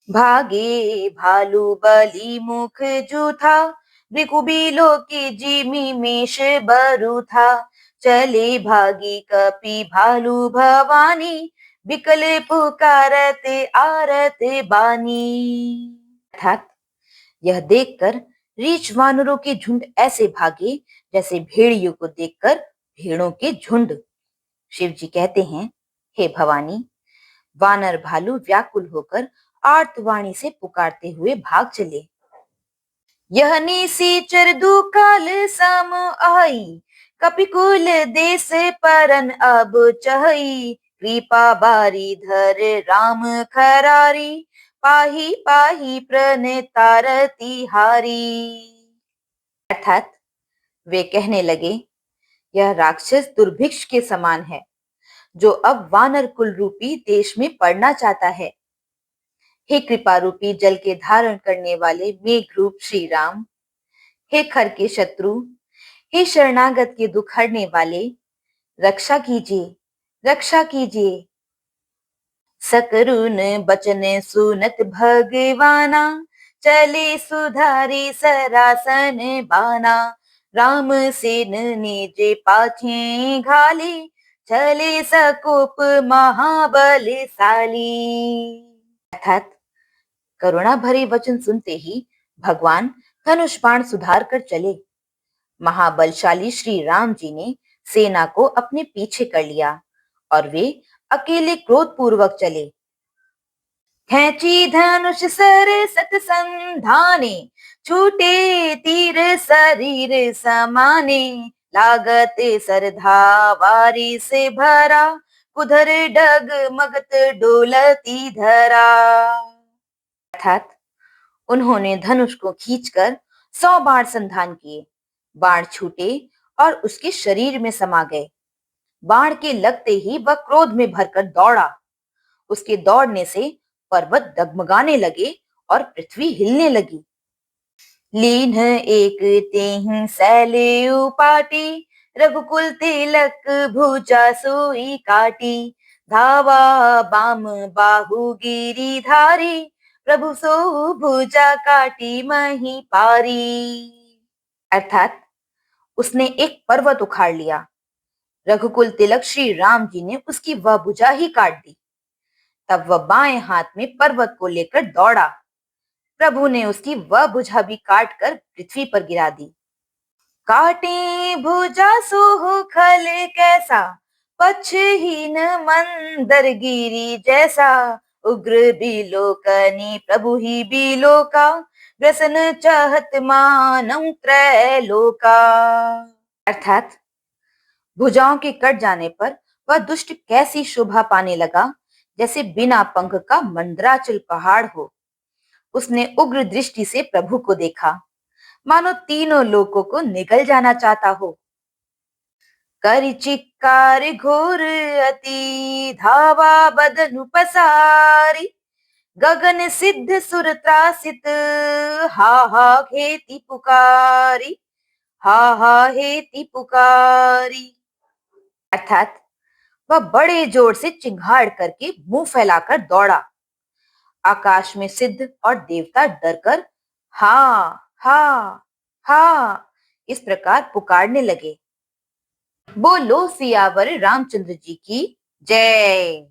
भागे भालू बली मुख जूठा, भृगुबिलो की जिमी मेष बरु था। चले भागी कपि भालू भवानी, बिकल पुकारत आरत बानी। अर्थात यह देखकर रीछ वानरों के झुंड ऐसे भागे जैसे भेड़ियों को देखकर भेड़ों के झुंड। शिव जी कहते हैं, हे भवानी, वानर भालू व्याकुल होकर आर्तवाणी से पुकारते हुए भाग चले। यह निशाचर दुकाल सम आई, कपिकुल देश परन अब चहई। कृपा बारी धर राम खरारी, पाही पाही प्रणतारती हारी। अर्थात वे कहने लगे, यह राक्षस दुर्भिक्ष के समान है, जो अब वानर कुल रूपी देश में पड़ना चाहता है। हे कृपा रूपी जल के धारण करने वाले मेघ रूप श्री राम, हे खर के शत्रु, हे शरणागत के दुख हरने वाले, रक्षा कीजिए, रक्षा कीजिए। सकरुन बचन सुनत भगवाना, चले सुधारी सरासन बाना। राम सेन निजे पाछे घाले, चले सकोप महाबलशाली। अर्थात करुणा भरे वचन सुनते ही भगवान धनुष बाण सुधार कर चले। महाबलशाली श्री राम जी ने सेना को अपने पीछे कर लिया और वे अकेले क्रोध पूर्वक चले। खेची धनुष सर सत संधाने, छूटे तीर शरीर समाने। लागत सरधावारी से भरा, कुधर डग मगत डोलती धरा। अर्थात उन्होंने धनुष को खींचकर 100 बाण संधान किए। बाण छूटे और उसके शरीर में समा गए। बाण के लगते ही वह क्रोध में भरकर दौड़ा। उसके दौड़ने से पर्वत डगमगाने लगे और पृथ्वी हिलने लगी। लीन एक तेहि सैले उपाटी, रघुकुल तिलक भुजा सोई काटी। धावा बाम बाहु गिरिधारी, प्रभु सो भुजा काटी मही पारी। अर्थात उसने एक पर्वत उखाड़ लिया। रघुकुल तिलक श्री राम जी ने उसकी वह भुजा ही काट दी। तब वह बाएं हाथ में पर्वत को लेकर दौड़ा। प्रभु ने उसकी वह भुजा भी काट कर पृथ्वी पर गिरा दी। काटे भुजा सोह खल कैसा, पक्षहीन मंदर गिरी जैसा। उग्र बिलोकनी प्रभु ही बिलोका, ग्रसन चाहत मानव त्रैलोका। अर्थात भुजाओं के कट जाने पर वह दुष्ट कैसी शोभा पाने लगा, जैसे बिना पंख का मंदराचल पहाड़ हो। उसने उग्र दृष्टि से प्रभु को देखा, मानो तीनों लोकों को निगल जाना चाहता हो। कर चिक्कार घोर अति, धावा बदनु पसारी। गगन सिद्ध सुर त्रासित, हा हा हेति पुकारी, हा हा हेति पुकारी। अर्थात वह बड़े जोर से चिंगाड़ करके मुंह फैलाकर दौड़ा। आकाश में सिद्ध और देवता डरकर हा हा हा इस प्रकार पुकारने लगे। बोलो सियावर रामचंद्र जी की जय।